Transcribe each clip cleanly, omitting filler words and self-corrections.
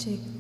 cek.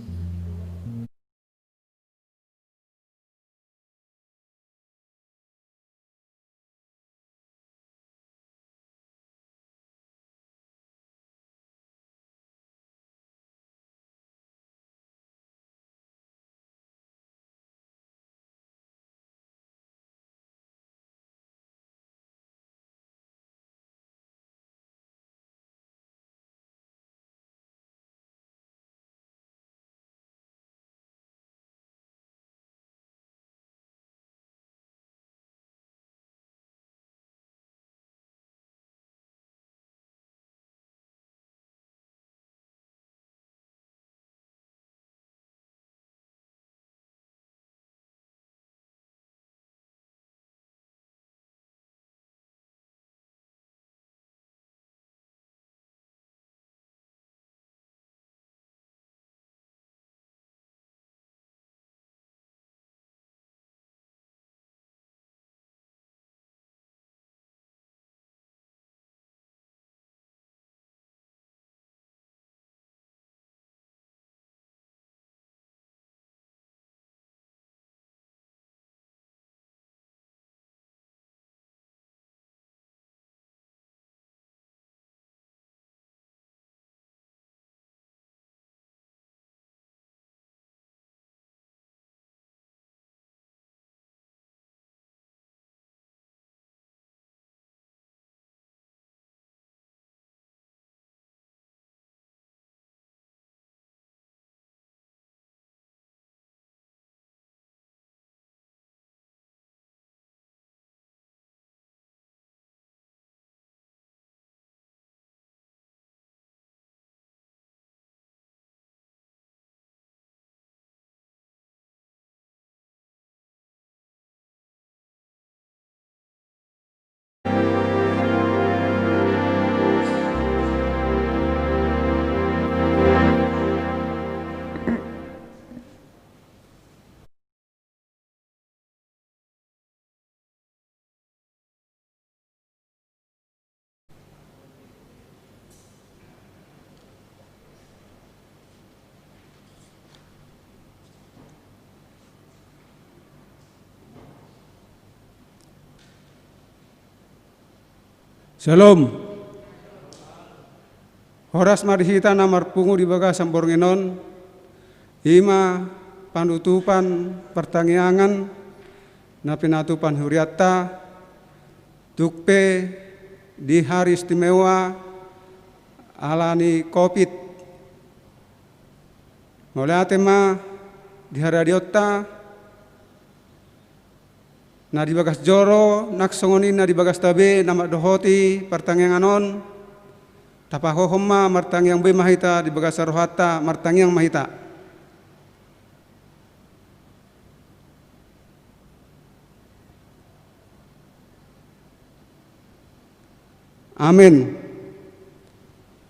Shalom. Horas marihita namar pungu di baga samborngenon, ima panutupan pertangyangan na pinatupan huriatta, tukpe di hari istimewa alani COVID. Mulai tema di hari adiotta, na di bagas joro naksongoni na di bagas tabe nama dohoti pertangyanganon tapahohomma martangyang be mahita di bagas sarohata martangyang mahita. Amin.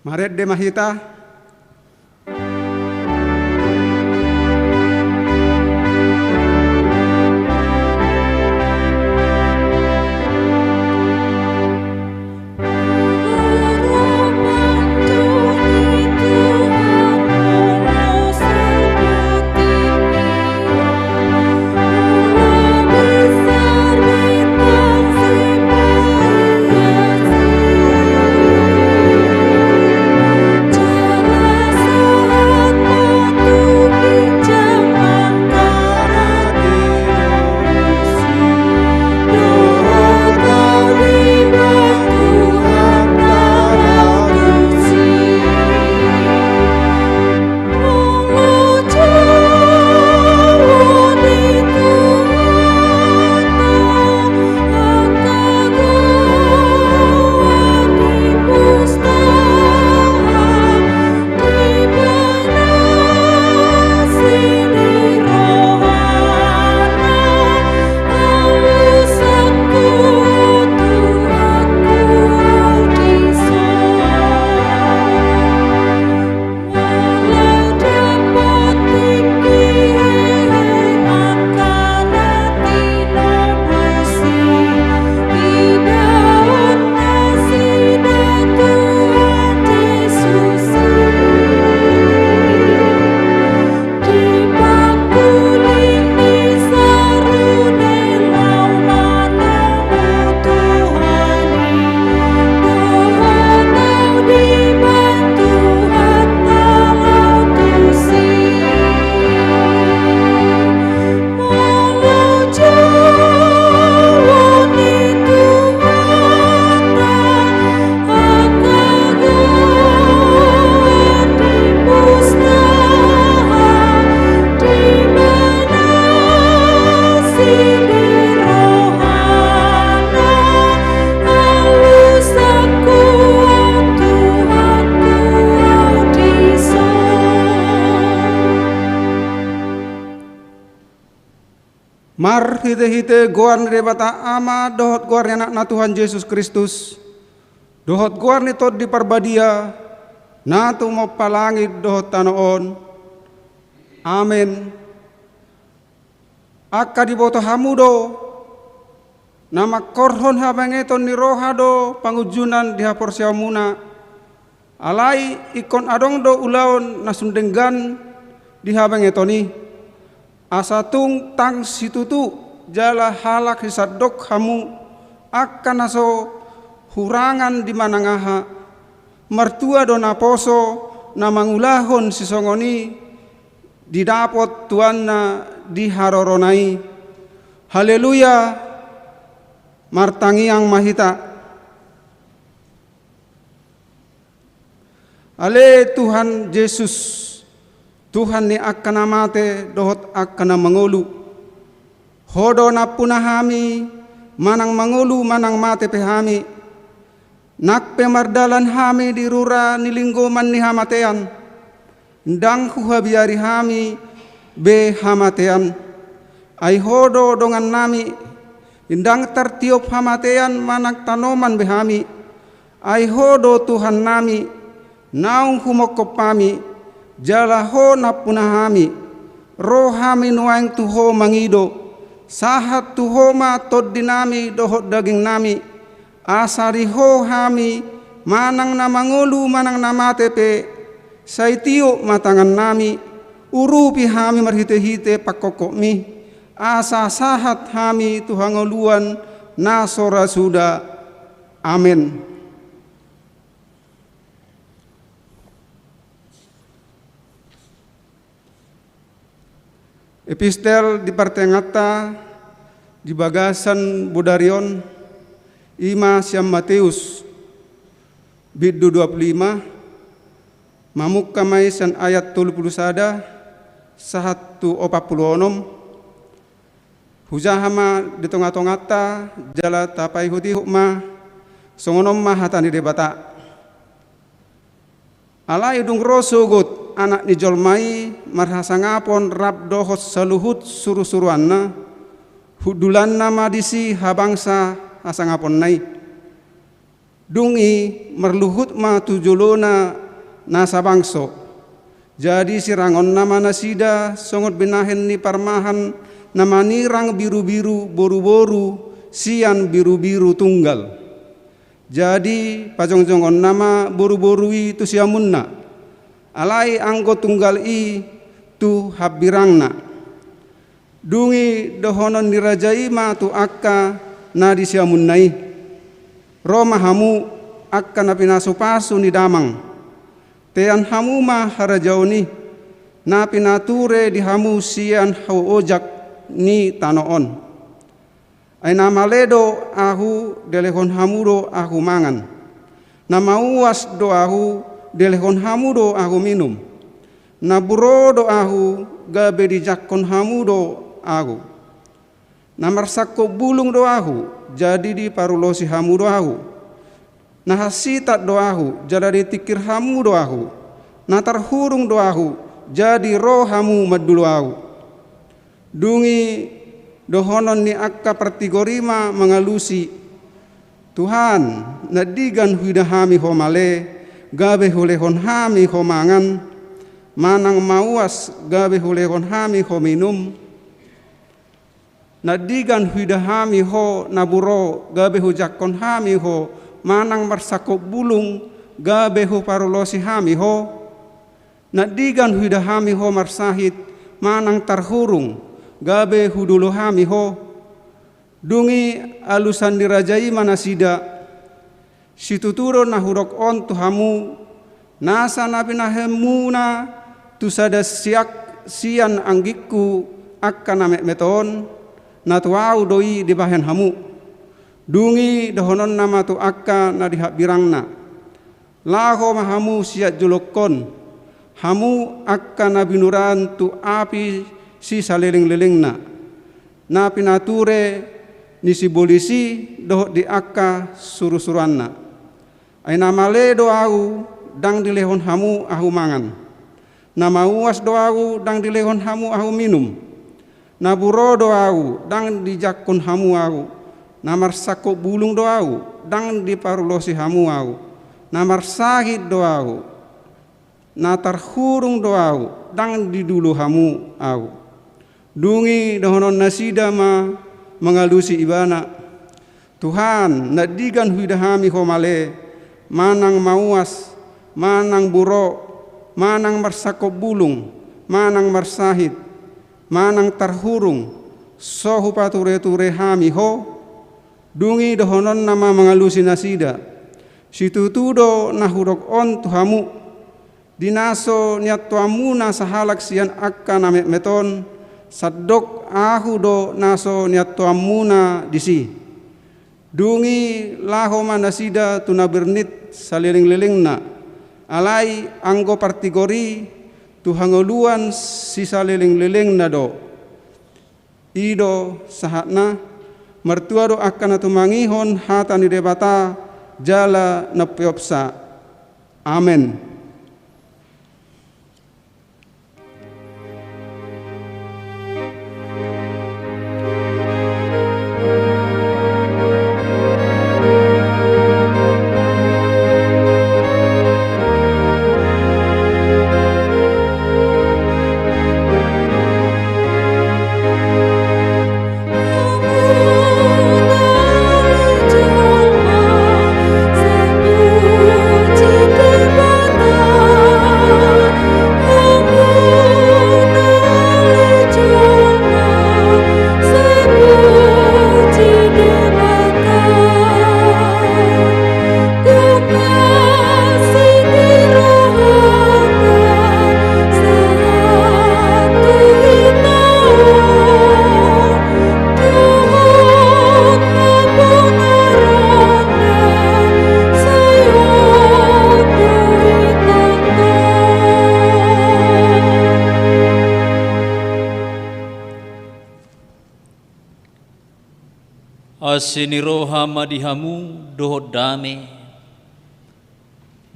Maret de mahita. Jauh Mar hite-hite goar ni bata ama dohot goar anak na Tuhan Yesus Kristus. Dohot goar ni tod di parbadia na tu mo palangit dohot tanoon. Amen. Akka di boto hamudo nama korhon habangeton ni rohado pangujunan di hapor siamuna. Alai ikon adong do ulaon nasundenggan di habangetoni. Asatung tang situtu jala halak hisadok hamu akan aso hurangan di manangaha mertua dona poso na mangulahon sisongoni didapot tuanna di haroronai. Haleluya, martangiang mahita. Ale Tuhan Yesus, Tuhan ni akan amate dohot akan mangulu. Hodo na punahami manang mangulu manang mate pehami. Nak pemardalan hami di rura nilinggoman ni hamatean. Ndang huhabiari hami be hamatean. Ay hodo dongan nami. Indang tertiup hamatean manak tanoman behami. Ay hodo Tuhan nami. Naung humokop pami. Jala ho na punahami, rohami nuaing tuho mangido, sahat tuho ma tod dinami dohot daging nami, asari ho hami, manang na mangulu manang na matepe, saitiyo matangan nami, urupi hami marhite-hite pakokok mi, asa sahat hami tuhangoluan nasora suda. Amin. Epistel di partengata di bagasan Bodarion Ima Siam Mateus Biddu 25 Mamuk kamai san ayat 30 sada sahatu 46 hujahama di tongata jala tapai huti hukma songonom mahatani debata ala idung rosugut anak ni jolmai marhasangapon rab dohot saluhut suru-suruanna hudulan nama disi habangsa hasangapon nai dungi merluhut ma tujulona nasa bangso jadi sirangon nama nasida songot binahen ni parmahan nama nirang biru-biru boru-boru sian biru-biru tunggal jadi pajong-jongon nama boru-borui tu siamunna alai anggo tunggal i tu habirangna dungi dohonon nirajai ma tu akka na disiamunnai roma hamu akka na pinasupasu ni damang tean hamu ma harajauni na pinature di hamu sian hau ojak ni tanoon ay namaledo ahu delehon hamudo ahu mangan namauas do ahu delehon hamudo ahu minum naburo do ahu gabe di jakkon hamudo ahu namarsakko bulung do ahu jadi di parulosi hamudo ahu nahasitat do ahu jadi di tikir hamudo ahu natarhurung do ahu jadi roh hamu madulu ahu dungi dohonon ni akka pertigorima mengalusi Tuhan nadigan hudahami homale gabe hulehon hami homangan manang mauas gabe hulehon hami hominum nadigan hudahami ho naburo gabe hujakon hami ho manang marsakop bulung gabe hu parulosi hami ho nadigan hudahami ho marsahit manang tarhurung gabe hudulu hami ho dungi alusan dirajai manasida situturo nahurok on tuhamu nasa napinahemuna tusada siak sian anggikku akan namek meton natuau doi di bahen hamu dungi dohonon nama tu akka na dihak birangna laho mahamu siat julokon hamu akka na binuran tu api si saliling-lilingna na pinature ni si bolisi doh di akka suru-suruanna ay namale do au dang dilehon hamu ahu mangan nama uas do au dang dilehon hamu ahu minum Naburo doau dang dijakun hamu au, namarsako bulung doau dang diparulosi hamu au, namarsahid doau, natarhurung doau dang didulu hamu au. Dungi dohonon nasida ma mengalusi ibana. Tuhan nadigan huidahami homale, manang mauas, manang buro, manang marsako bulung, manang marsahid, manang tarhurung, sohu pature-ture hami ho, dungi dohonon nama mengalusi nasida, situtudo nahurok on tuhamu, dinaso niat tuamuna sahalak sian akka name meton, sadok ahu do naso niat tuamuna disi. Dungi laho manasida tuna bernit saliling-lilingna, alai anggo partigori tuhangoluan sisa liling-liling na do. Ido sahatna mertua do akan atumangihon hata ni debata jala na piopsa. Amen. Asiniroha madihamu doho dame,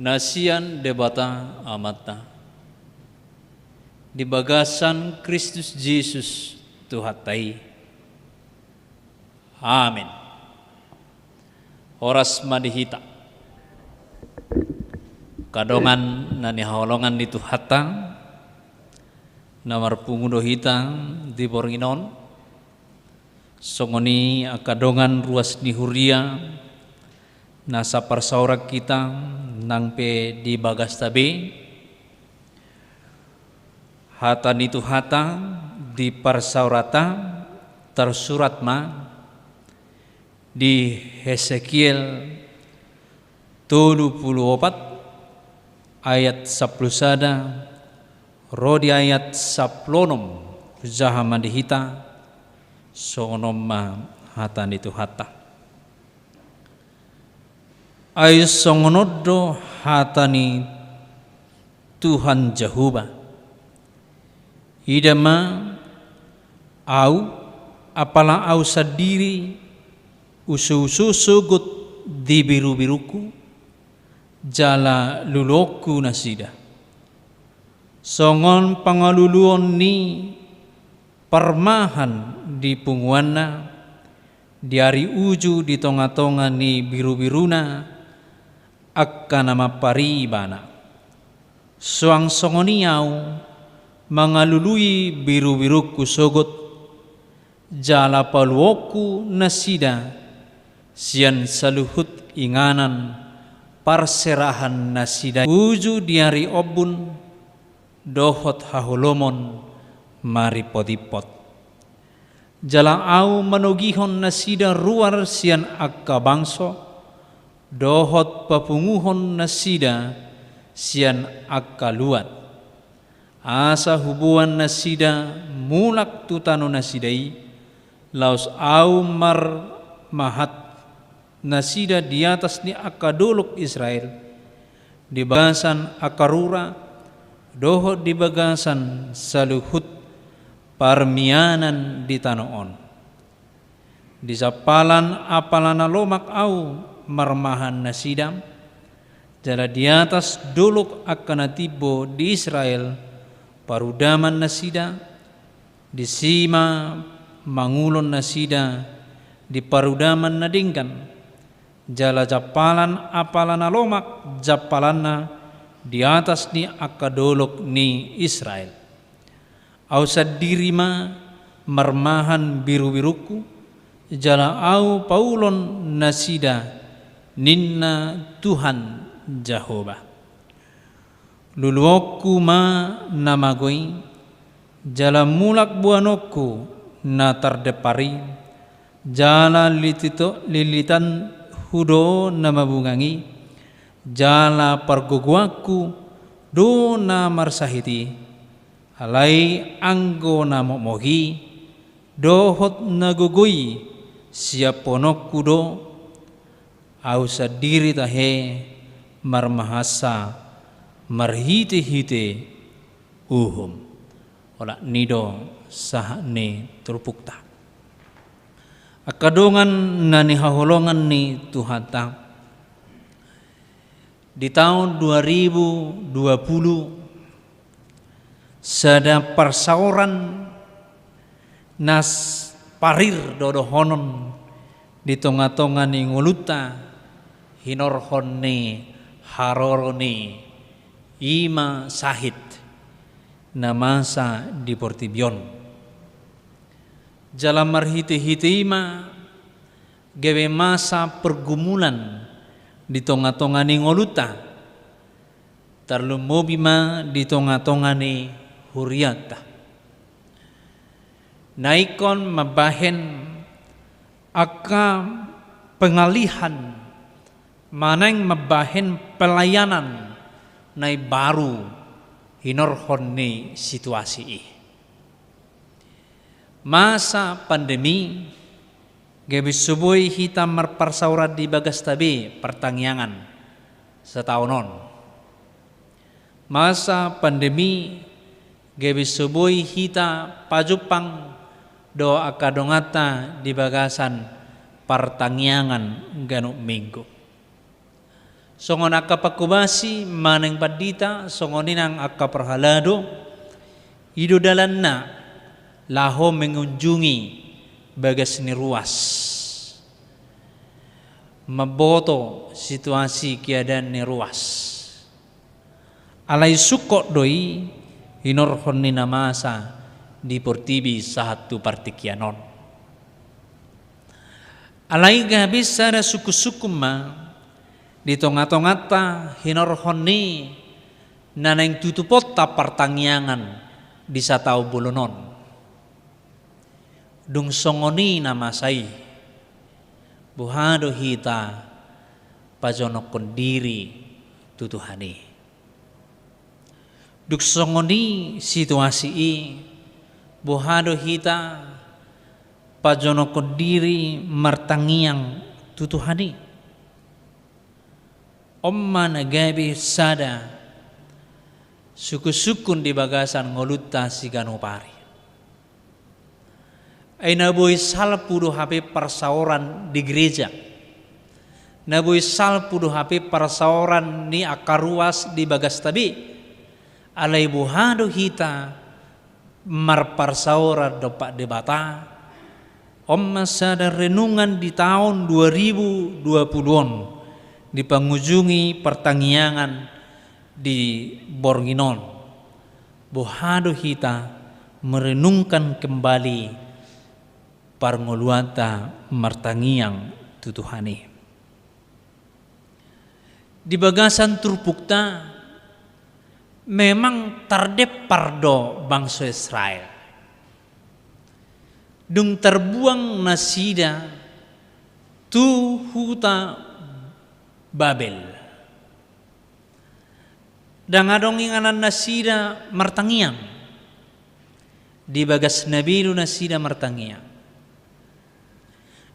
nasian debata amata. Di bagasan Kristus Yesus Tuhatai. Amin. Horas madihita. Kadongan nani haolongan di Tuhatang, namar pungudo hitang di Boringinon. Songoni akadongan ruas nihuria nasa parsaurak kita nangpe di bagas tabe hata nitu hata di parsaurata tersurat ma di Hesekiel 34 ayat 11 rodi ayat 10 zahaman dihita sonom ma hatan itu hata ay songonodo hatani Tuhan Jehovah idama au apala au sadiri usu-usu sugut di biru-biruku jala luloku nasida songon pangaluluon ni permahan di punguanna di hari uju di tonga-tonga ni biru-biruna akka nama paribana suang songoniau mangalului biru-biruku sogot jala paluoku nasida sian saluhut inganan parserahan nasida uju di hari obun dohot hahulomon maripot-ipot jala au manogihon nasida ruar sian akka bangso dohot papunguhon nasida sian akka luat asa hubuan nasida mulak tutano nasidai laus au mar mahat nasida di atas ni akka dolok Israel di bagasan akarura dohot di bagasan saluhut parmianan di tanoon di sapalan apalana lomak au marmahan nasidam jala di atas dolok akan tibo di Israel parudaman nasida disima mangulon nasida di parudaman nadingkan jala japalan apalana lomak japalanna di atas ni akadolok ni Israel. Au sadirima marmahan biru-biruku jala au paulon nasida ninna Tuhan Jehovah. Luluokku ma namagoi jala mulak buanokku na tardepari jala lilitan hudo na mabungangi jala pargoguaku do na marsahiti alai anggo na momohi dohot na gugui siaponokku do au sadiri tahe marmahasa marhite-hite uhum ola nido sahane turpukta akadongan nani haholongan ni Tuhan ta di tahun 2020 sada persauran nas parir dodohonon di tonga-tonga ni nguluta hinorhone harorone ima sahid namasa di Portibion jalan marhite-hite ima gawe masa pergumulan di tonga-tonga ni ngoluta tarlumobima di tonga-tonga ni huriata naikon mabahen aka pengalihan maneng mabahen pelayanan nai baru hinorhon ni situasi masa pandemi gabi subui hitam merparsaurat di bagas tabi pertangyangan setahunon masa pandemi gabi subui hita pajupang do akadongata di bagasan pertangyangan ganuk minggu songon akka pakubasi maneng padita songoninang akka perhalado ido dalanna laho mengunjungi bagas ni ruas maboto situasi keadaan ni ruas alai sukok doi hinorhon ni namasa di Portibi satu partikianon alai gabis ada suku-suku ma di tonga-tongata hinorhon ni naneng tutupota pertangyangan di satau bulunon dung songoni nama sai buhado hita pajonok kondiri tutuhani duk songoni situasi i buhado hita pajonok kondiri martangiang tutuhani omma nagabi sada suku-sukun di bagasan ngoluta siganopari ay naboy salpudo hape persauran di gereja naboy salpudo hape persauran ni akaruas di bagas tabi alay buhado hita marparsauran dopak debata omma sada renungan di tahun 2020-on di pengunjungi pertangyangan di Borginon buhado hita merenungkan kembali parngoluanta martangiang tutuhani di bagasan turpukta memang tardep pardo bangsa Israel dung terbuang nasida tu huta Babel dan adong inganan nasida martangiang di bagas nabilu nasida martangiang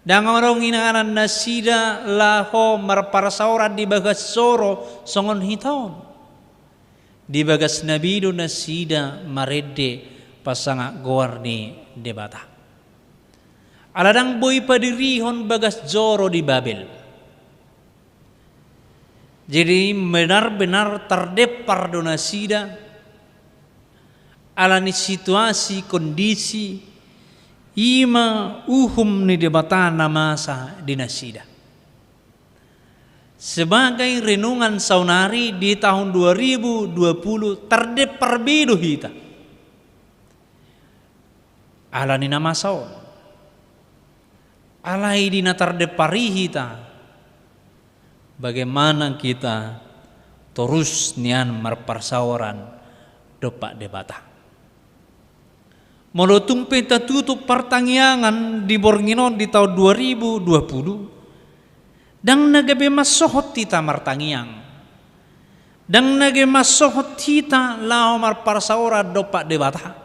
dan orang inganan nasida laho marparasauran di bagas soro songon hiton di bagas nabilu nasida marede pasanga goarni debata aladang boy padirihon bagas joro di Babel jadi benar-benar terdepar donasida alani situasi kondisi ima uhum ni debata namasa dinasida. Sebagai renungan saunari di tahun 2020 terdeperbidu hita. Alani nama saun. Alai dina terdepari hita. Bagaimana kita terus nian marparsawaran dopak debata. Molotung peta tutup pertanyaan di Bornginon di tahun 2020 dan nagabe masohot tita martangiang dan nage masohot tita lao marparsawaran dopak debata.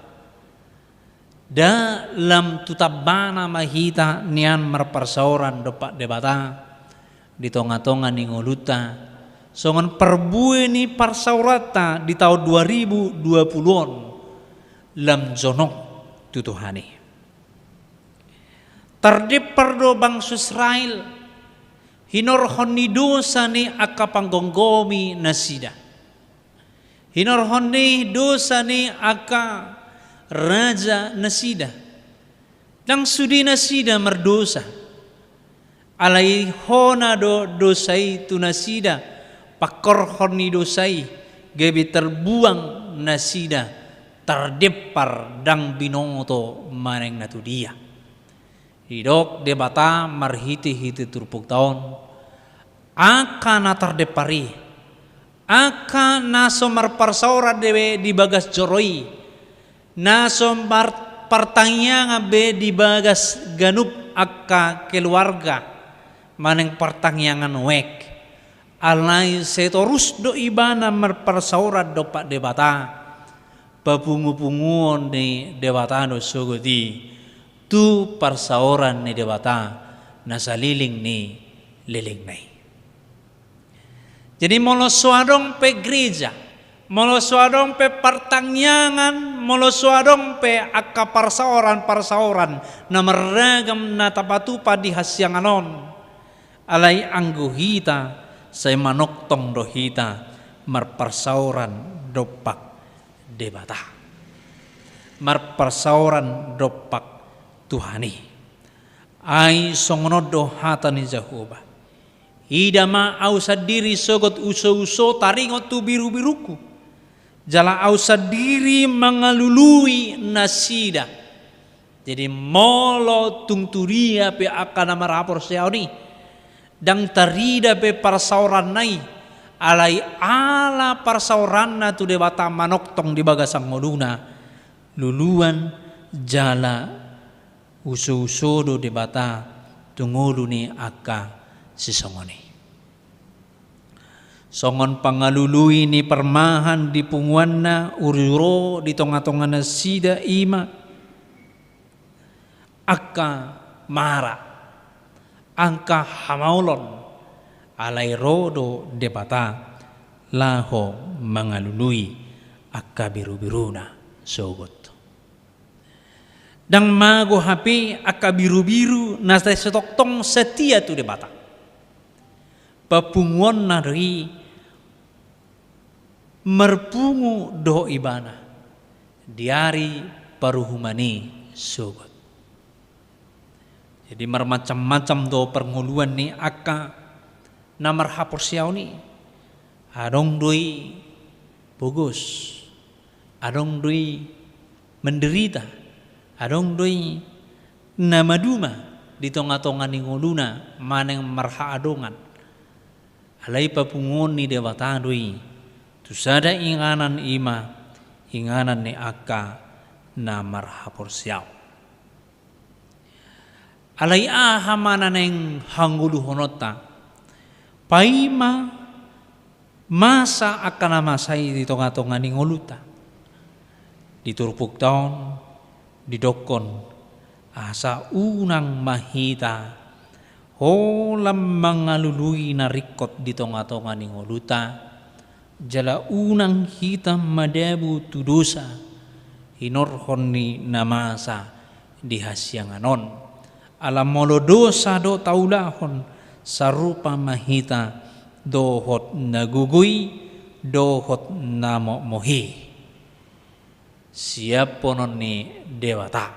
Dalam tutabana mahita nian marparsawaran dopak debata di tonga-tonga ni ngoluta songon perbue ni parsaurata di tahun 2020 lam zonok tutuhani terdepardo bangsa Israel hinor honni dosa ni akapanggongomi nasida hinor honni dosa ni aka raja nasida dan sudi nasida merdosa alai hona dosai tu nasida pakor honi dosai gebi terbuang nasida terdepar dang binoto maneng natu dia hidok debata marhiti turpuk taon akan terdepari akan naso marparsaura dewe di bagas joroi naso pertanyaan be di bagas ganup akka keluarga maneng pertanyaan wek alai setorus do ibana marparsaurat do pak debata papungu-punguon ni debata no sugodi tu parsauran ni debata nasaliling ni liling nai. Jadi molo suadong pe gereja, molo suadong pe pertanyaan, molo suadong pe akka parsauran na meragam na tapatupa di hasyanganon alai angguhita say manoktong dohita marparsauran dopak debata marparsauran dopak Tuhani ay songonodo hata ni Jehovah idama au sadiri sogot uso taringot tu biru-biruku jala au sadiri mangalului nasida jadi molo tungturia pe akan marapor seauni dang tarida be parsauran nai alai ala parsauran na tu debata manoktong di bagasang moduna luluan jala uso do debata tungulu ni akka sisongoni songon pangalului ni permahan di punguanna ururo di tonga-tonga na sida ima akka mara angka hamaulon alai rodo debata laho mangalului akka biru-biruna sogot dang mago hape akka biru-biru nasa setoktong setia tu debata papungon nari merpungu do ibana diari paruhumani sogot. Jadi macam-macam do pernguluan ni aka namar hapor siau ni adong doi bagus adong doi menderita adong doi namaduma di tonga-tonga ni nguluna maneng marha adongan alai papungon ni dewata doi tusada inganan ima inganan ni aka namar hapor siau alai ahamana neng hangulu honota paima masa akan masai di tonga-tonga ni ngoluta di turpuk taon di dokon asa unang mahita holam mangalului narikot di tonga-tonga ni ngoluta jala unang hitam madabu tudosa hinorhon ni namasa di hasyanganon alam molo dosa do taulahon sarupa mahita dohot nagugui dohot namo mohi siaponon ni dewata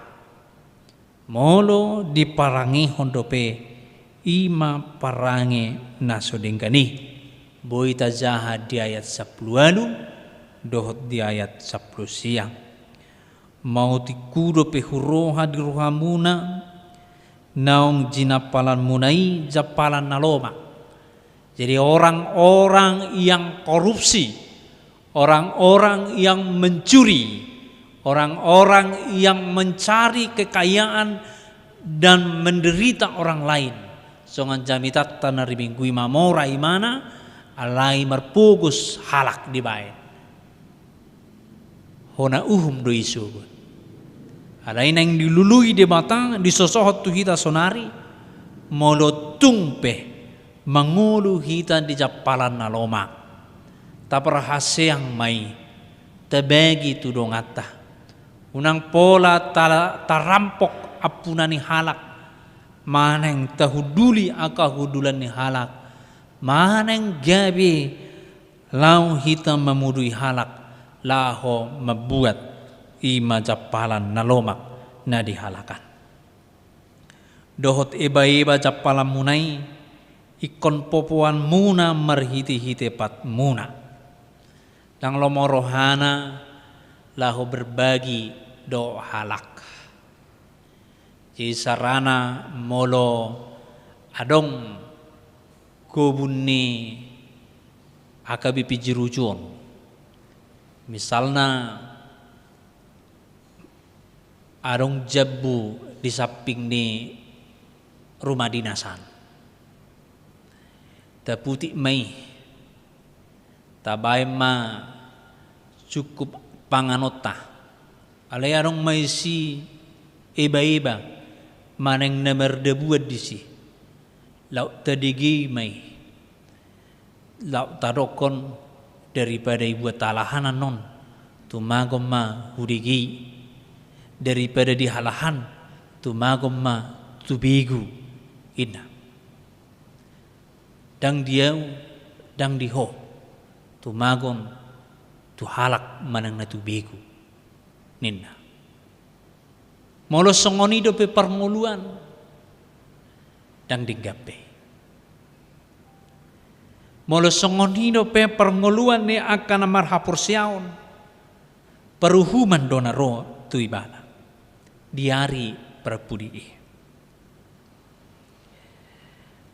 molo diparangi hondope ima parangi nasodengkani boita jaha di ayat 10 dohot di ayat 10 siang mau tikudo pe huroha di rohamuna naung jinapalan munai japalan naloma. Jadi orang-orang yang korupsi, orang-orang yang mencuri, orang-orang yang mencari kekayaan dan menderita orang lain. Songan jamitat tanah ribingkui mamora imana alai marpugus halak di bae. Hona do isu. Alai nang dilului di batang disosohot tu hita sonari molo tungpe mangulu hita di japalan naloma. Taperhase yang mai tebagi tu dongata. Unang pola tarampok apunani halak. Maneng tahuduli aka hudulan ni halak. Maneng gabi lau hita memudui halak. Laho membuat ima japalan nalomak na dihalakan. Dohot iba-iba japalan munai ikon popuan muna merhiti-hiti pat muna. Dang lomo rohana lahu berbagi do halak. Jadi sarana molo adong kubunni akabi pijirujon. Misalnya adong jabu di samping ni rumah dinasan. Ta putik mai tabay ma cukup panganota alay arong may si iba-iba maneng namerdebuad di si laut tadigi may laut tadokon daripada ibuat talahanan non tumagom ma hudigi daripada dihalahan tumagom ma tubigu ina dang diau dang diho tumagon tu halak manang natubigu ninna molo songoni do pe permuluan dang digape molo songoni do pe permuluan ni akan marhapur siaon peruhuman dona ro tu ibana diari perpudi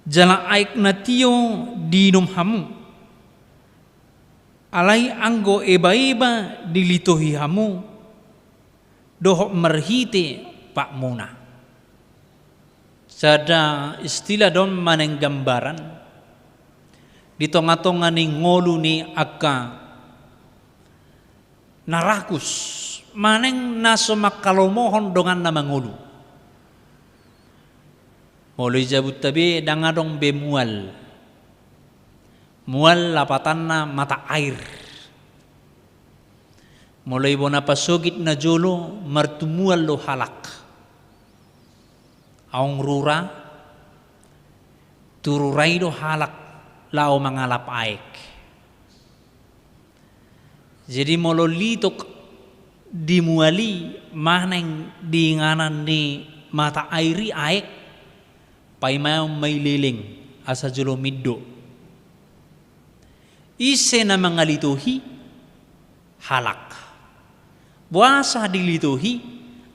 jala aik natio dinum hamu alai anggo eba-eba dilitohi hamu dohok merhite pak muna sada istilah don maneng gambaran di tonga-tonga ni ngolu ni akka narakus maneng naso makalomohon dongan nama ngolu mulai jabut tabi dangadong bemual mual lapatanna mata air mulai bona pasogit na jolo martumual lo halak aong rura tururai do halak lao mangalap aik jadi molo litok dimuali maneng diinganan ni mata airi aik paimau may liling asa julo middo ise na mangalituhi halak buasa dilituhi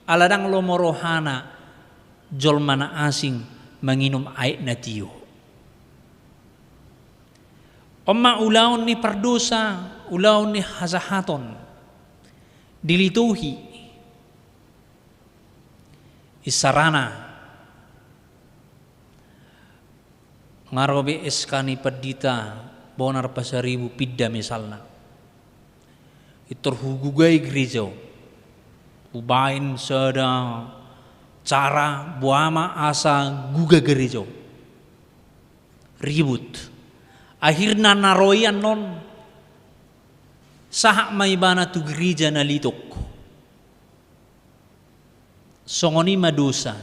aladang lomorohana jolmana asing menginum air natio Oma ulaon ni perdosa ulaon ni hazahaton dilituhi isarana ngarobe eskani pedita bonar pasaribu pidda misalna itorhugugai gereja ubain sada cara buama asa guga gereja ribut akhirna naroyan non sahak maibana tu gereja nalitok songoni madosa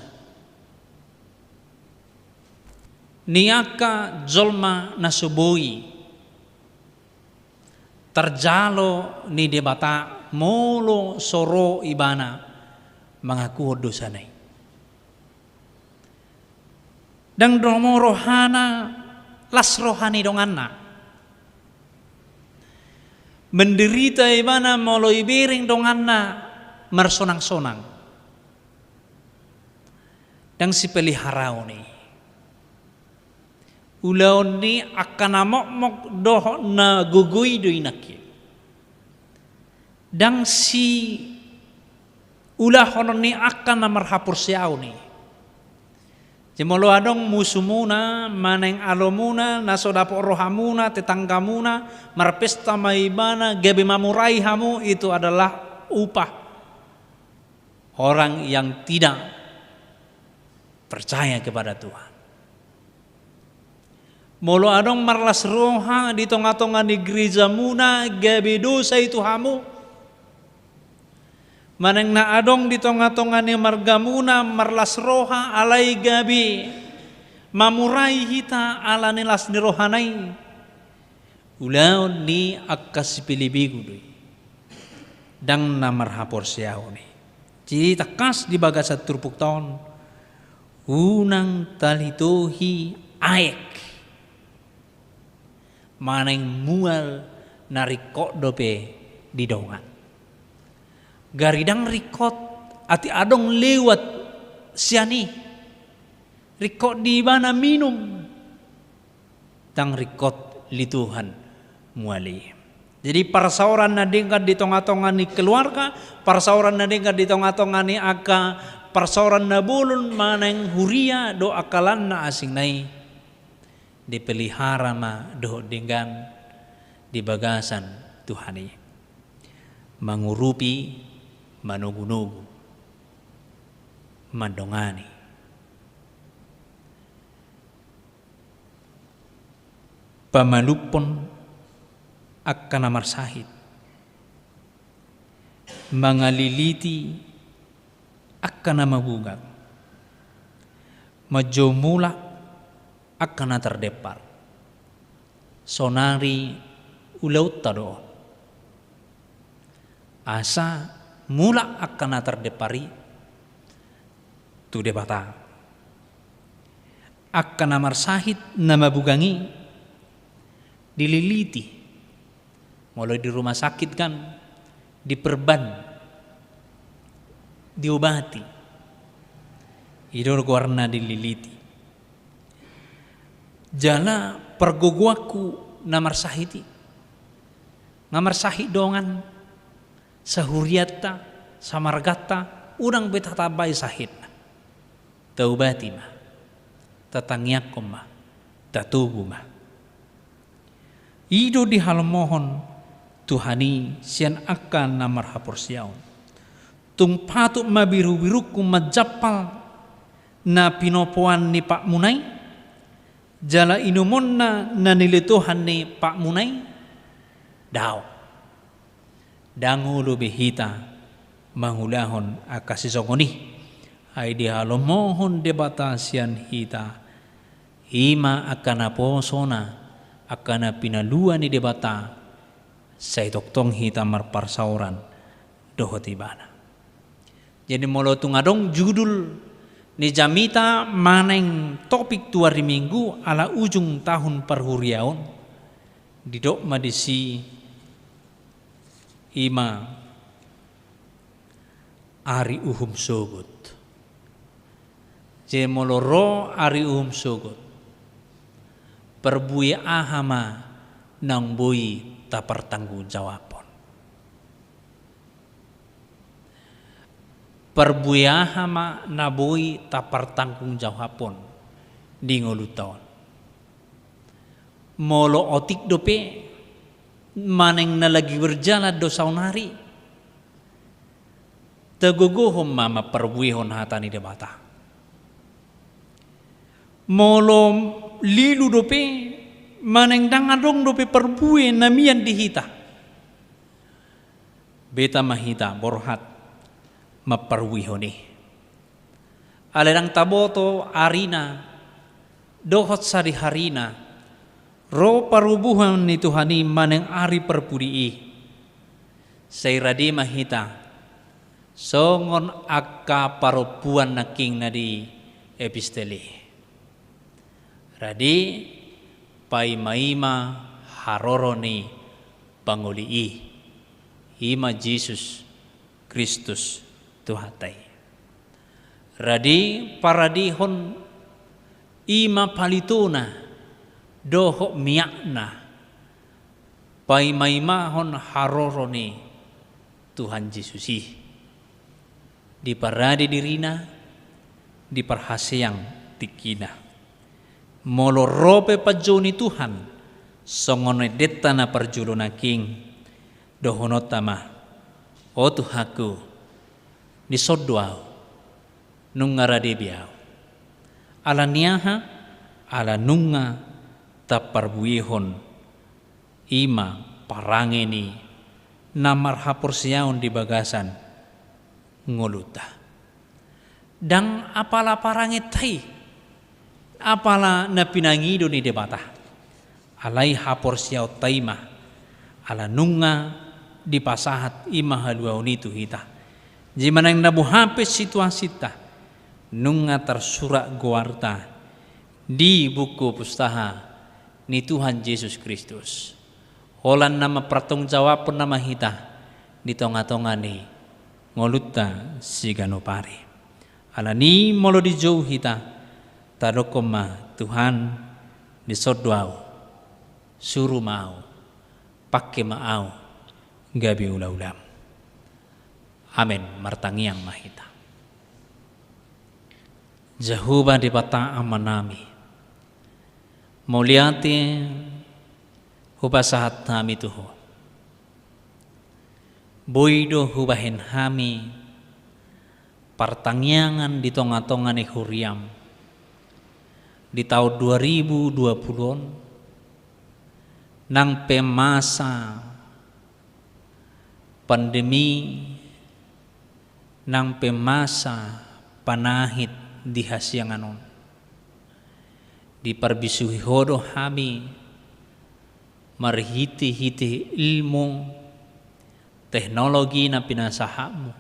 niaka jolma nasuboi terjalo ni debata molo soro ibana mengaku dosa nai. Dan domo rohana las rohani donganna. Menderita ibana molo ibering donganna mersonang-sonang. Dan si peliharau ni. Ulau ni akan amok doh na gugui do inaki. Dan si ulah hono ni akan marhapur siau ni. Jemolo adong musumuna, maneng alomuna, nasodapo rohamuna, tetanggamuna, marpesta maibana, gabi mamurai hamu, itu adalah upah orang yang tidak percaya kepada Tuhan. Molo adong marlas roha di tonga-tonga di gereja muna, gabi dosa itu hamu. Maneng na adong di tonga-tonga ni margamuna marlas roha alai gabi mamurai hita ala nilas ni rohanai ulau ni akas pilibigu doi dang na marhapor siyaw ni jadi takas di bagasat turpuk taon unang talitohi aek maneng mual narikok dope di dongan garidang rikot ati adong lewat siani rikot di mana minum tang rikot li Tuhan muali. Jadi parsauran na dengkat di tonga-tonga ni keluarga, parsauran na dengkat di tonga-tonga ni aka, parsauran na bulun maneng huria do akalan na asing nai dipelihara ma do dengan di bagasan Tuhani mangurupi manugu-nugu mandongani pamanupon akan namar sahid mangaliliti akan nama bunga majomula akan terdepar sonari ulaut tado asa mula akan terdepari tu debata akan namar sahid nama bugangi dililiti mulai di rumah sakit kan diperban diobati idor warna dililiti jala pergoguaku namar sahidi namar sahid dongan sahuriata samargata urang betatabai sahid taubati mah tatangyakom mah tatubu mah ido di hal mohon Tuhani sian akan namar hapur siaun tung patuk mabiru-biruku majapal na pinopoan ni Pak Munai jala inumonna na nilituhan ni Pak Munai daw dangulo behita mangulahon akasisongoni ay di halomohon debata sian hita hima akana posona akana pinalua ni debata say toktong hita marparsauran dohotibana jadi molo tungadong judul ni jamita maneng topik tu hari minggu ala ujung tahun perhuriaon didok madisi ima ari uhum sogut jemoloro ari uhum sogut perbuya ahama nang bui tak pertanggung jawabon perbuya ahama na bui tak pertanggung jawabon di ngoluton molo otik dope maneng na lagi berjalan dosa nari teguguhom mama perbuihon hatani debata molo lilu dope maneng dangadong dope perbuih namian dihita beta mahita borhat maperbuihoni alerang taboto arina dohot sari harina ro parubuhan ni Tuhani maneng ari perpudii sairadi mahita songon akka parupuan naking nadi epistele radi pai maima haroroni pangulii ima Jesus Kristus Tuhatai radi paradihon ima palituna doho miakna pai maimahon haroroni Tuhan Yesusi di paradi dirina di parhaseang tikina molorope pajoni Tuhan songone detana parjulo naking dohonotama o Tuhaku di sodwau nungaradi biau ala niaha ala nunga taparbuihon ima parangeni namar hapursiaon di bagasan ngoluta dang apala parangetai apala napinangido ni debata alai hapursiao taima ala nunga di pasahat ima haluaon itu hita jimanang nabuhape situasi ta nunga tersurat goarta di buku pustaha ni Tuhan Yesus Kristus holan nama pertanggungjawab nama hita di tonga-tonga ni ngolutta siganopari alani molo di jauh hita tadokoma Tuhan di sodwau suruh mau pakai mau gabi ulam amin martangiang mahita Jahuba di bata amanami muliati hubasahat nami tuho boido hubahin hami pertangyangan di tonga-tonga ni huriam di tahun 2020 nang pemasa pandemi nang pemasa panahit di hasianganon di parbisuhi hodo hami marhiti-hiti ilmu teknologi na pinasahamu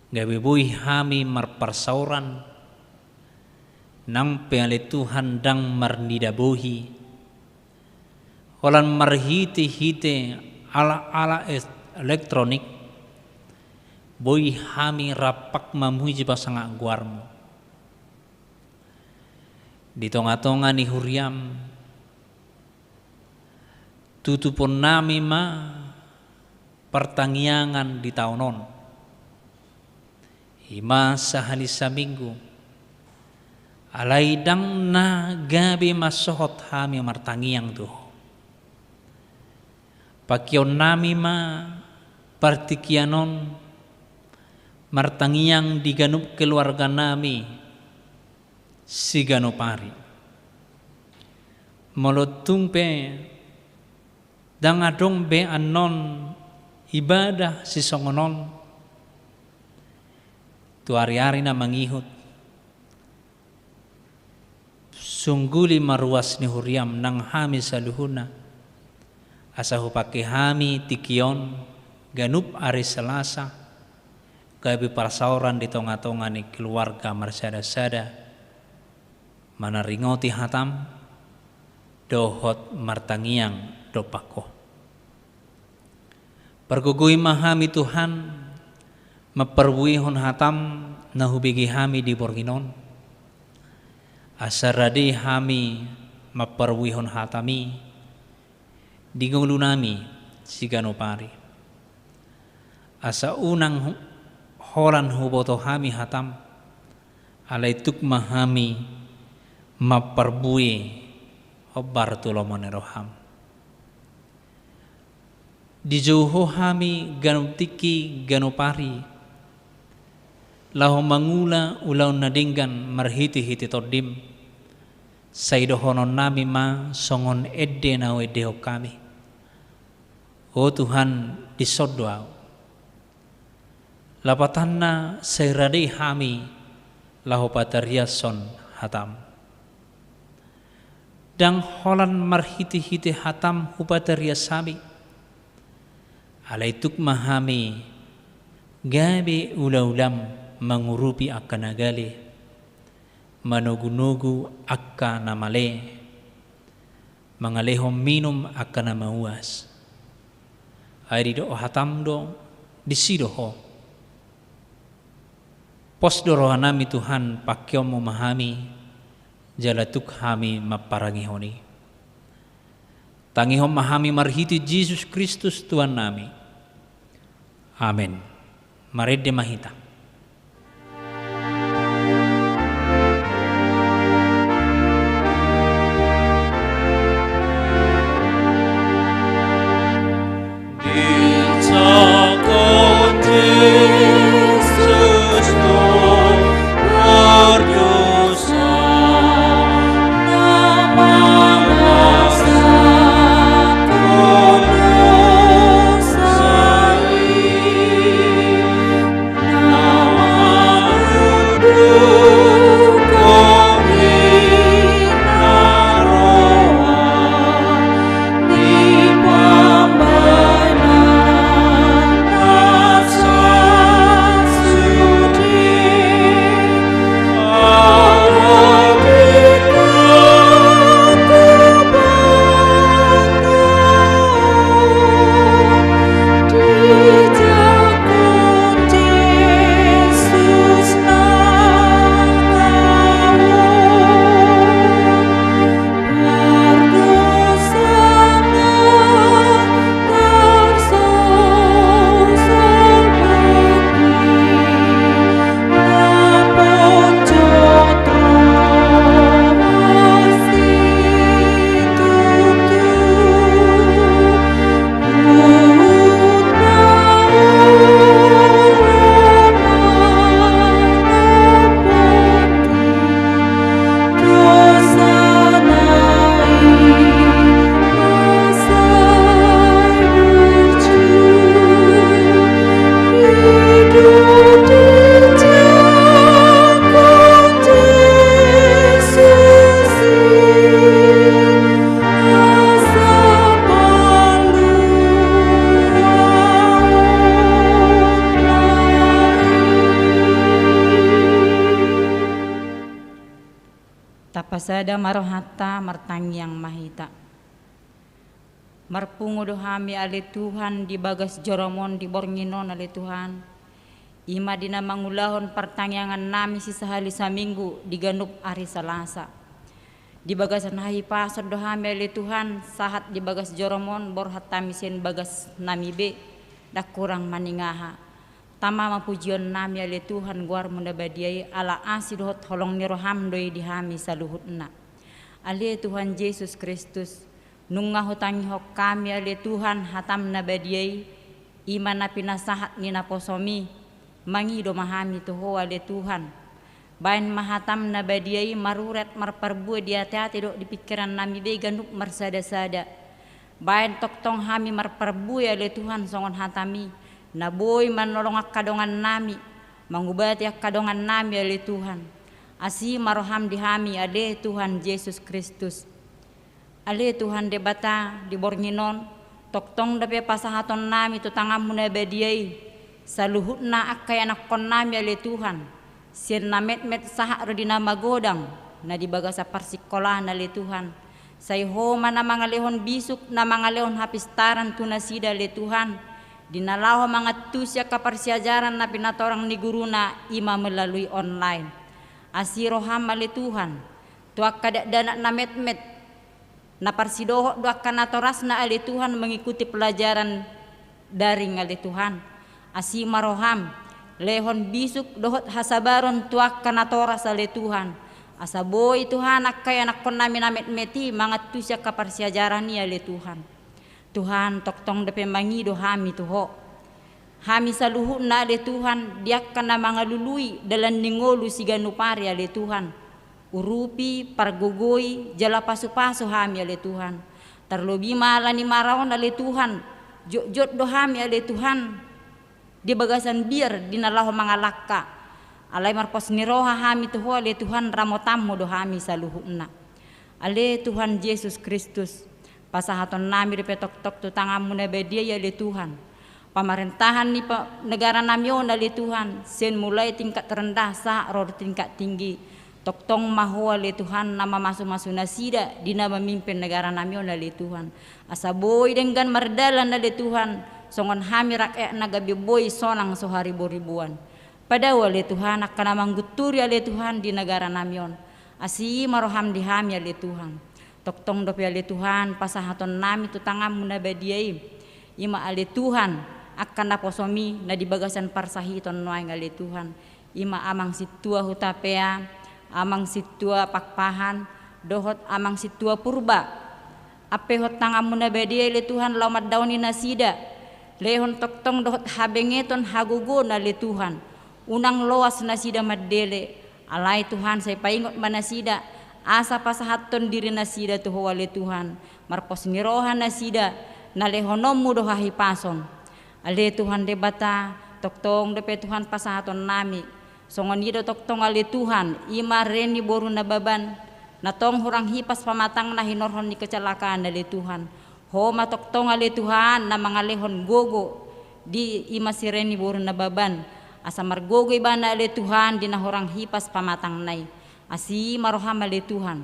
gabibui hami marparsauran nang peale Tuhan dang marnidabuhi holan marhiti-hiti ala elektronik boy hami rapak mamuji pasanga guarmu di tonga-tonga ni huriam tutupon nami ma pertangyangan di tahunon hima sahali saminggu alai dang na gabi masohot hami martangiang tuh pakion nami ma partikianon martangiang diganup keluarga nami si ganopari molotungpe dang adong be anon ibadah si songonon tu hari-hari na mangihut sungguli maruas ni huriam nang hami saluhuna asahu pake hami tikion ganup ari Selasa gabi parsauran di tonga-tonga ni keluarga marsada-sada mana ringoti hatam dohot martangiang dopako pergugui mahami Tuhan maperbuihon hatam nahubigi hami di borginon asaradi hami maperbuihon hatami di ngulunami siganopari asa unang horan huboto hami hatam alai tukma hami maparbui obar tulomoneroham di jauho hami ganutiki ganopari lahu mangula ulau nadinggan marhiti-hiti todim saidohonon nami ma songon edde na wedeo kami o Tuhan disodwau lapatanna sairadi hami lahu patariason hatam dang holan marhiti-hiti hatam hupatarias hami alaituk mahami gabe ulam mengurupi akan nagale manogu-nogu akka namale mangalehom minum akka namauas ari do hatam do disido ho pos do rohanami Tuhan pakyo memahami jalatuk hami maparangihoni tangihom mahami marhiti Yesus Kristus Tuhan nami amin marede mahita Tapasada marohata martangyang mahita. Marpungudo hami ali Tuhan di bagas joromon di bornginon ali Tuhan. Ima dina mangulahon pertangyangan nami sisahali saminggu di ganup hari Selasa. Di bagas nahi pasod do hami ali Tuhan sahat di bagas joromon borhatami sen bagas nami be dak kurang maningaha. Tama mapujion nami ale Tuhan guar munda badiai ala asidhot holong niro hamdoi di hami saluhutna. Ale Tuhan Yesus Kristus nunga hutangi hok kami ale Tuhan hatam na badiai iman na pinasahat ni na posomi mangido mahami tuho ale Tuhan. Bain mahatam na badiai maruret marparbu di hati-hati do di pikiran nami be ganuk marsada-sada. Bain toktong hami marparbu ale Tuhan songon hatami. Naboy manolong kadongan nami mangubati kadongan nami ali Tuhan asi maroham di hami ale Tuhan Yesus Kristus ale Tuhan debata di bornginon toktong dape pasahaton nami tu tangamu na badiai saluhutna akay anak kon nami ale Tuhan sien na met saha rodina magodang na dibaga sa parsikolah na ale Tuhan sayhoma na mga lehon bisuk na mga lehon hapistaran tunasida ale Tuhan dinalaho mga tusya kaparsiajaran na pinatorang ni guru na ima melalui online. Asiroham ali Tuhan. Tuak kadakdana na met-met. Na parsidoho duak kanatoras na ali Tuhan mengikuti pelajaran daring ali Tuhan. Asimaroham. Lehon bisuk dohot hasabaron tuak kanatoras ali Tuhan. Asaboy Tuhan akay anak kon namin na met-meti mga tusya kaparsiajaran ni ali Tuhan. Tuhan toktong dape mangido hami tuho. Hami saluhu na ale Tuhan diak kana mga lului dalan ningolu siganupari ale Tuhan. Urupi pargugoy jala pasu-pasu hami ale Tuhan. Terlobi malani maraon ale Tuhan. Jot do hami ale Tuhan. Di bagasan bir dinalaho mga lakka. Alay marpos niroha hami tuho ale Tuhan ramotammo do hami saluhu na. Ale Tuhan Yesus Kristus. Pasahaton nami repetok-tok tu tangamu na bedia ya le Tuhan. Pemerintahan ni negara namion ali Tuhan, sen mulai tingkat terendah sa ro tingkat tinggi. Toktong mahua ali Tuhan nama masu-masu nasida dina memimpin negara namion ali Tuhan. Asa boy dengan mardalan ali Tuhan, songon hami rakyat nagabi boy sonang sohari ribuan. Pada ali Tuhan akan namang guturi ali Tuhan di negara namion. Asi maroham dihami ali Tuhan. Toktong dopi ali Tuhan pasahaton nami tutangam munabadiai. Ima ali Tuhan akan naposomi na dibagasan parsahiton noay ngali Tuhan. Ima amang situa hutapea, amang situa pakpahan, dohot amang situa purba. Apehot tangam munabadiai ali Tuhan laumat dauni nasida. Lehon toktong dohot habengeton hagugo na ali Tuhan. Unang loas nasida madele. Alay Tuhan say paingot manasida. Asa pasahaton diri nasida tuho ali Tuhan. Marpos nirohan nasida na lehonom mudo hahipason. Ale Tuhan debata toktong depe Tuhan pasahaton nami songon ido toktong ale Tuhan ima reni boru na baban natong hurang hipas pamatang na hinorhon ni kecelakaan ale Tuhan homa toktong ale Tuhan na mga lehon gogo di ima si reni boru na baban asa margogo ibana ale Tuhan di na hurang hipas pamatang nay asi maroham ale Tuhan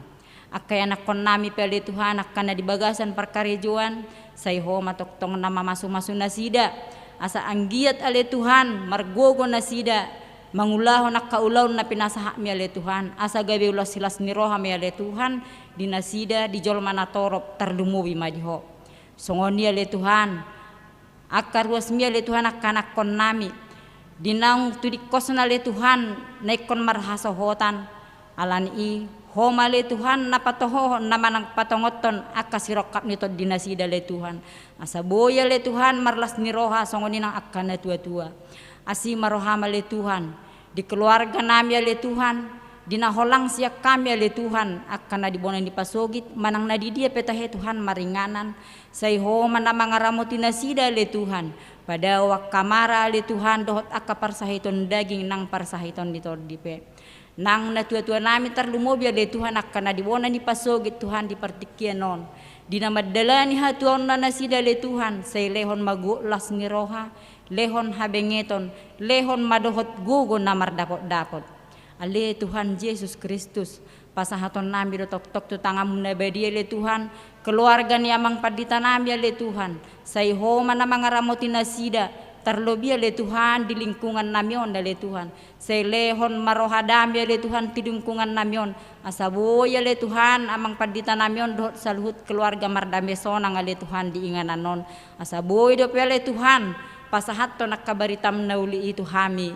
akay anak kon nami pe ale Tuhan akan na dibagasan parkarejuan say homa toktong na mamasu-masu na sida asa anggiat ale Tuhan margogo na sida mangulaho nakaulaw na pinasaha mi ale Tuhan asa gabi ulas silas ni roha mi ale Tuhan di nasida di jolma na torop tardumuwi madiho songon ni ale Tuhan akarwas mi ale Tuhan akanak kon nami dinang tudikos na ale Tuhan naikon marhasohotan alani homa le Tuhan napatoho namanang patongoton akasirokap nito dinasida le Tuhan asa boya le Tuhan marlas ni roha songoni nang akan na tua-tua asi marohama le Tuhan di keluarga nami le Tuhan dinaholang siya kami le Tuhan akan na dibonan dipasogit manang na di dia petahe Tuhan maringanan say homa na mga ramoti nasida le Tuhan pada wak kamara le Tuhan dohot akaparsahiton daging nang parsahiton dito dipe nang natua-tua nami tarlumobi ale Tuhan akan na dibonan dipasogit Tuhan dipartikian non dinamadalani hatuan na nasida le Tuhan say lehon magulas ni roha lehon habengeton lehon madohot gugo na mardapot-dapot ale Tuhan Yesus Kristus pasahaton nami do tok-tok tutangam na badi ale Tuhan keluarga ni amang padita nami ale Tuhan say homa na mga ramoti nasida terlebih ale Tuhan di lingkungan namion ale Tuhan say lehon marohadami ale Tuhan di lingkungan namion asaboy ale Tuhan amang padita namion dohot saluhut keluarga mardame sonang ale Tuhan di inganan non asaboy do ale Tuhan pasahat to nakabaritam nauli itu hami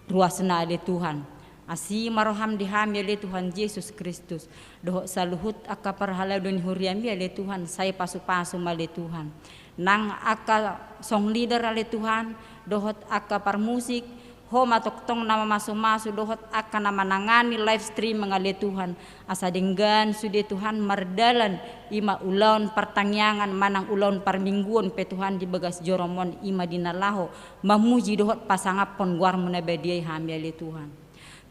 ruas na ale Tuhan asi maroham di hami ale Tuhan Yesus Kristus dohot saluhut akaparhala don huriami ale Tuhan say pasu-pasu ale Tuhan nang aka song leader ale Tuhan dohot aka parmusik homa toktong nama masu-masu dohot aka nama nangani live stream ngale Tuhan asa denggan sude Tuhan mardalan ima ulaun pertangyangan manang ulaun parmingguon pe Tuhan di bagas joromon ima dinalaho mamuji dohot pasangapon guar munabadiai hami ale Tuhan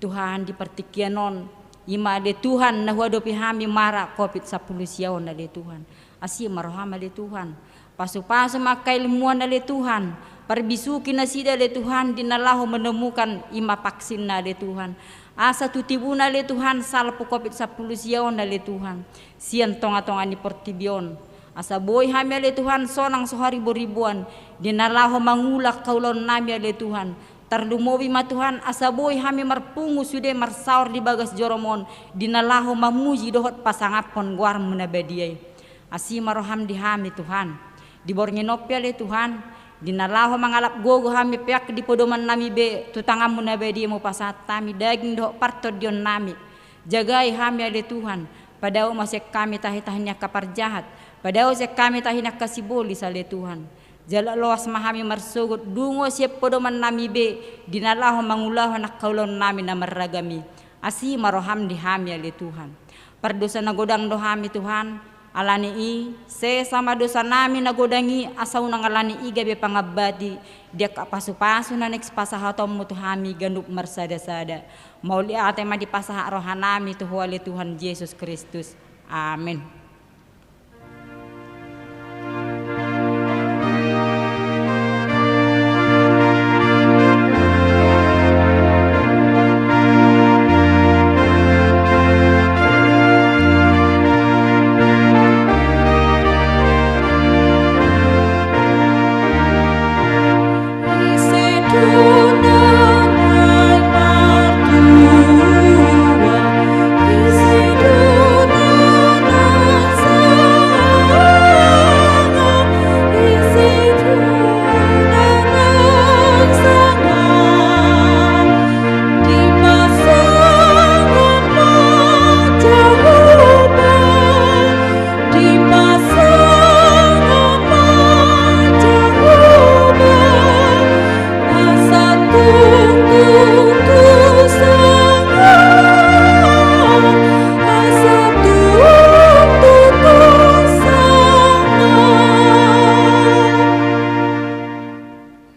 Tuhan di pertikianon ima ale Tuhan na huadopi hami mara COVID-19 siyaon ale Tuhan asi maroham ale Tuhan pasu-pasu makai ilmuan ale Tuhan parbisuki na sida ale Tuhan dinalaho menemukan ima vaksin na ale Tuhan asa tutibuna ale Tuhan salpo COVID-19 siyaon ale Tuhan sian tonga-tonga ni portibion asa boy hami ale Tuhan sonang sohari ribuan dinalaho mangulak kaulon nami ale Tuhan tardumowi ma Tuhan asa boy hami marpungu sude marsaur di bagas joromon dinalaho mamuji dohot pasangapon guar munabadiai asi maroham di hami Tuhan diborngenopi ale Tuhan dinalaho mangalap gogo hami piak di podoman nami be tutangam munabadi mo pasat tami daging do parto dion nami jagai hami ale Tuhan padao masek kami tahitahnya kapar jahat padao sek kami tahina kasiboli sale Tuhan jala loas mahami marsugut dungo siap podoman nami be dinalaho mangulaho nakaulon nami na maragami asi maroham di hami ale Tuhan pardosa nagodang do hami Tuhan alani i se sama dosa nami nagodangi asaw nang alani i gabi pangabadi dia kapasu-pasu na next pasahatom mo to hami ganup marsada-sada mauli ate ma di pasaha rohanami to huwali Tuhan Yesus Kristus amen.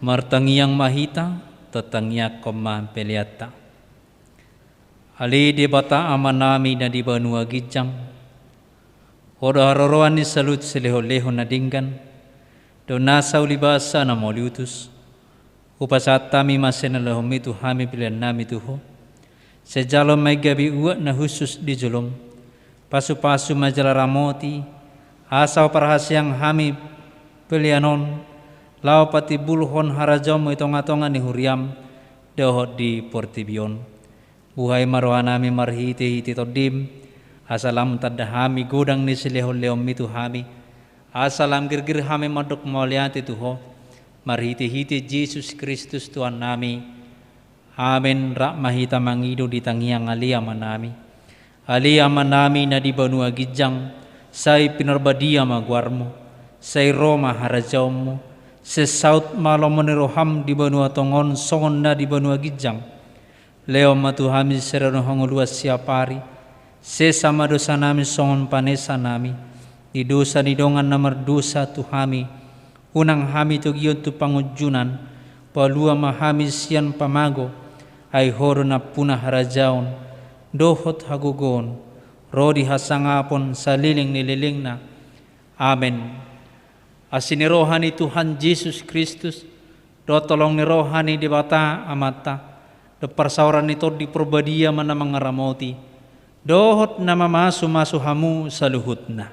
Martangiang mahita, tatangya koma peliata. Ali di bata amanami na di banua gijang. Oda haroroan ni salut seleho-leho na dinggan. Do nasa ulibasa na moliutus. Upasat tami masenalahom itu hami pilihan nami tuho. Sejalo may gabi uat na husus di julom. Pasu-pasu majalah ramoti. Asaw parahasyang hami pilihanon. Lau pati bulhon harajom itonga-tonga ni huriam dohot di portibion. Buhay marohanami marhiti-hiti todim. Asalam tadahami gudang ni silehon-leom itu hami. Asalam girgir hami madok mauliati tuho. Marhiti-hiti Jesus Kristus Tuhan nami. Amin rak mahita mangido di tangiang alia manami. Alia manami na di banua gijang. Say pinarbadia magwarmo. Say Roma harajommo. Sesaut malam meniroham di banua tongon songon na di banua gijang. Leo matu hami serano hongoluas siapari. Sesama dosa nami songon panesa nami. Di dosa ni dongan namar dosa tu hami. Unang hami tu giyon tu pangujunan. Palua mahami sian pamago. Ay horo na punah harajaon. Dohot hagugon. Rodi hasangapon sa liling nililing na. Amen. Asini rohani Tuhan Yesus Kristus, do tolong ni rohani di bata amata, do persauran itu di perbadia mana mengaramoti, dohot nama masu hamu saluhutna.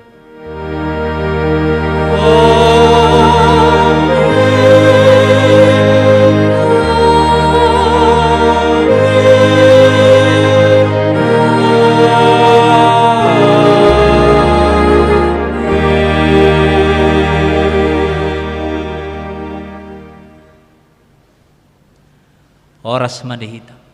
Oras madihita.